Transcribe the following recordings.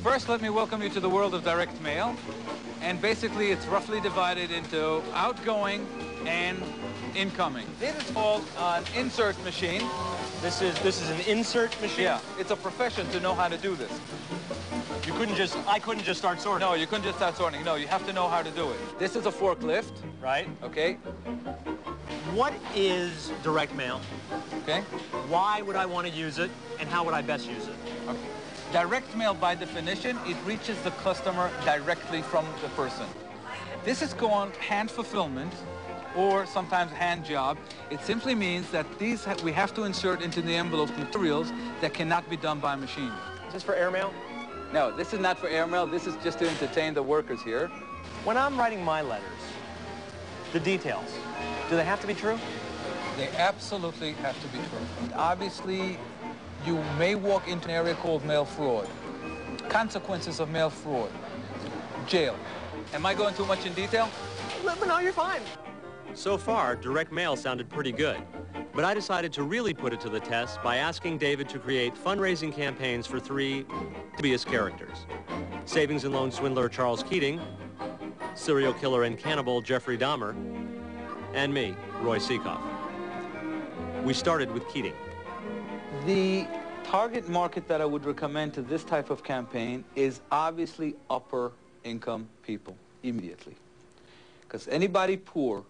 First, let me welcome you to the world of direct mail. And basically, it's roughly divided into outgoing and incoming. This is called an insert machine. This is an insert machine? Yeah, it's a profession to know how to do this. I couldn't just start sorting. No, you couldn't just start sorting. No, you have to know how to do it. This is a forklift. Right. Okay. What is direct mail? Okay. Why would I want to use it, and how would I best use it? Okay. Direct mail, by definition, it reaches the customer directly from the person. This is called hand fulfillment, or sometimes hand job. It simply means that we have to insert into the envelope materials that cannot be done by machine. Is this for airmail? No, this is not for airmail. This is just to entertain the workers here. When I'm writing my letters, the details, do they have to be true? They absolutely have to be true. Obviously, you may walk into an area called mail fraud. Consequences of mail fraud. Jail. Am I going too much in detail? No, you're fine. So far, direct mail sounded pretty good. But I decided to really put it to the test by asking David to create fundraising campaigns for three dubious characters. Savings and loan swindler Charles Keating, serial killer and cannibal Jeffrey Dahmer, and me, Roy Sekoff. We started with Keating. The target market that I would recommend to this type of campaign is obviously upper income people immediately. Because anybody poor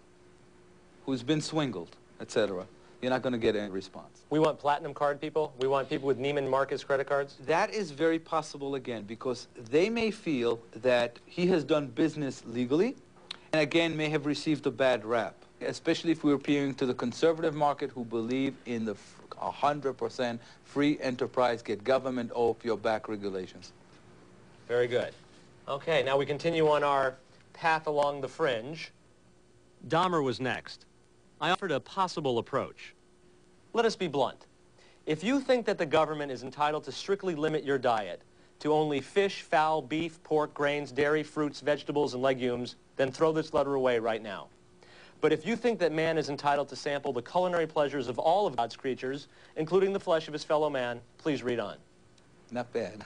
who's been swindled, etc., you're not going to get any response. We want platinum card people? We want people with Neiman Marcus credit cards? That is very possible, again, because they may feel that he has done business legally and, again, may have received a bad rap, especially if we're appealing to the conservative market who believe in the 100% free enterprise, get government off your back regulations. Very good. Okay, now we continue on our path along the fringe. Dahmer was next. I offered a possible approach. Let us be blunt. If you think that the government is entitled to strictly limit your diet to only fish, fowl, beef, pork, grains, dairy, fruits, vegetables, and legumes, then throw this letter away right now. But if you think that man is entitled to sample the culinary pleasures of all of God's creatures, including the flesh of his fellow man, please read on. Not bad.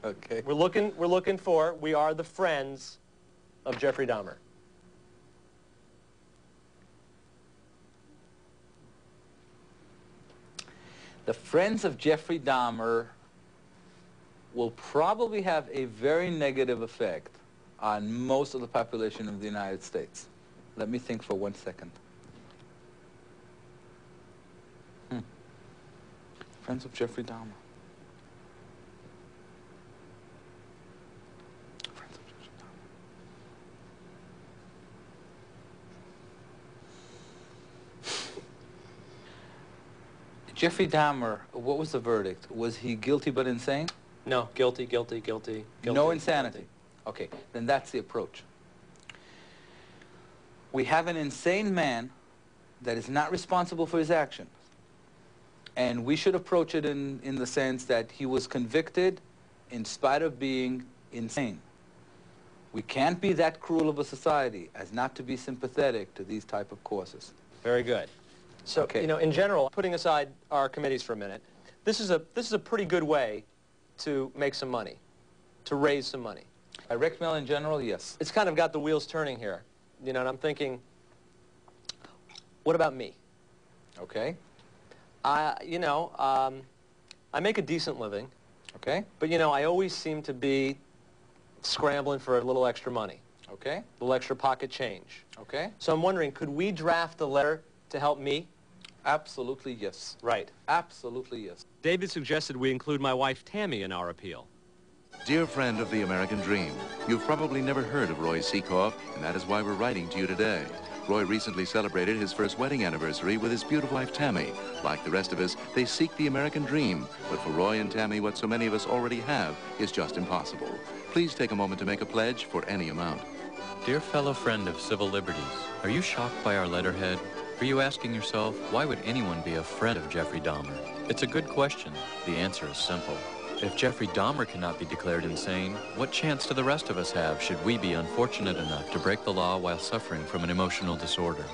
Okay. We are the friends of Jeffrey Dahmer. The friends of Jeffrey Dahmer will probably have a very negative effect on most of the population of the United States. Let me think for 1 second. Friends of Jeffrey Dahmer. Friends of Jeffrey Dahmer. Jeffrey Dahmer, what was the verdict? Was he guilty but insane? No, guilty. No insanity. Okay, then that's the approach. We have an insane man that is not responsible for his actions. And we should approach it in the sense that he was convicted in spite of being insane. We can't be that cruel of a society as not to be sympathetic to these type of causes. Very good. So, okay. You know, in general, putting aside our committees for a minute, this is a pretty good way to make some money, to raise some money. Direct mail in general, yes. It's kind of got the wheels turning here, you know, and I'm thinking, what about me? Okay. I make a decent living. Okay. But, you know, I always seem to be scrambling for a little extra money. Okay. A little extra pocket change. Okay. So I'm wondering, could we draft a letter to help me? Absolutely, yes. Right. Absolutely, yes. David suggested we include my wife, Tammy, in our appeal. Dear friend of the American dream, you've probably never heard of Roy Sekoff, and that is why we're writing to you today. Roy recently celebrated his first wedding anniversary with his beautiful wife, Tammy. Like the rest of us, they seek the American dream. But for Roy and Tammy, what so many of us already have is just impossible. Please take a moment to make a pledge for any amount. Dear fellow friend of civil liberties, are you shocked by our letterhead? Are you asking yourself, why would anyone be a friend of Jeffrey Dahmer? It's a good question. The answer is simple. If Jeffrey Dahmer cannot be declared insane, what chance do the rest of us have should we be unfortunate enough to break the law while suffering from an emotional disorder?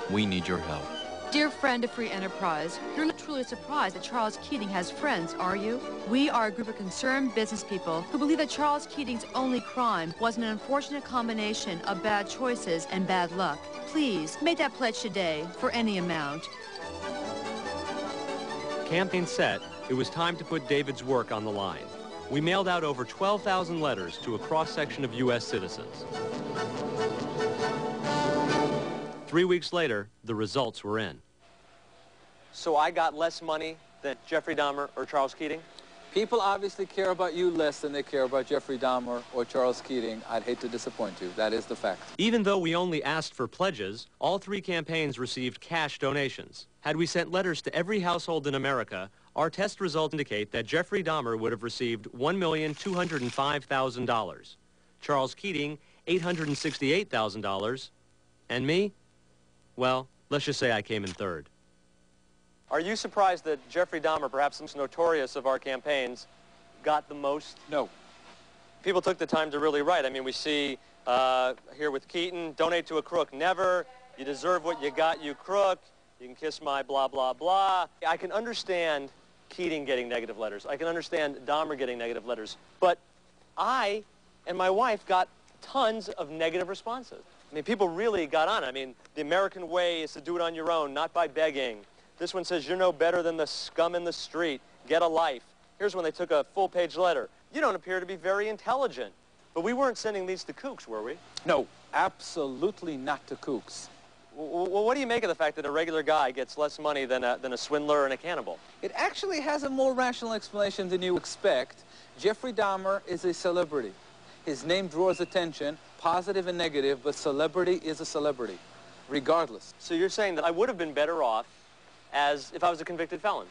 We need your help. Dear friend of Free Enterprise, you're not truly surprised that Charles Keating has friends, are you? We are a group of concerned business people who believe that Charles Keating's only crime was an unfortunate combination of bad choices and bad luck. Please, make that pledge today for any amount. Campaign set, it was time to put David's work on the line. We mailed out over 12,000 letters to a cross-section of U.S. citizens. 3 weeks later, the results were in. So I got less money than Jeffrey Dahmer or Charles Keating? People obviously care about you less than they care about Jeffrey Dahmer or Charles Keating. I'd hate to disappoint you. That is the fact. Even though we only asked for pledges, all three campaigns received cash donations. Had we sent letters to every household in America, our test results indicate that Jeffrey Dahmer would have received $1,205,000, Charles Keating $868,000, and me? Well, let's just say I came in third. Are you surprised that Jeffrey Dahmer, perhaps the most notorious of our campaigns, got the most? No. People took the time to really write. I mean, we see here with Keaton, donate to a crook, never. You deserve what you got, you crook. You can kiss my blah, blah, blah. I can understand Keating getting negative letters. I can understand Dahmer getting negative letters. But I and my wife got tons of negative responses. I mean, people really got on it. I mean, the American way is to do it on your own, not by begging. This one says, you're no better than the scum in the street. Get a life. Here's one they took a full-page letter. You don't appear to be very intelligent. But we weren't sending these to kooks, were we? No, absolutely not to kooks. Well, what do you make of the fact that a regular guy gets less money than a swindler and a cannibal? It actually has a more rational explanation than you expect. Jeffrey Dahmer is a celebrity. His name draws attention, positive and negative, but celebrity is a celebrity, regardless. So you're saying that I would have been better off as if I was a convicted felon?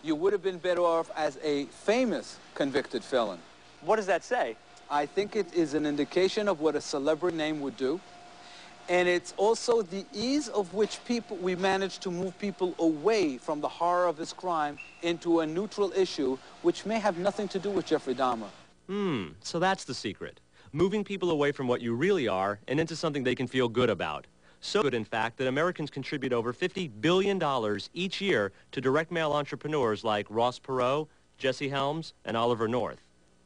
You would have been better off as a famous convicted felon. What does that say? I think it is an indication of what a celebrity name would do. And it's also the ease of which we managed to move people away from the horror of his crime into a neutral issue, which may have nothing to do with Jeffrey Dahmer. So that's the secret. Moving people away from what you really are and into something they can feel good about. So good, in fact, that Americans contribute over $50 billion each year to direct mail entrepreneurs like Ross Perot, Jesse Helms, and Oliver North.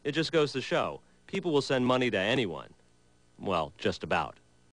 It just goes to show, people will send money to anyone. Well, just about.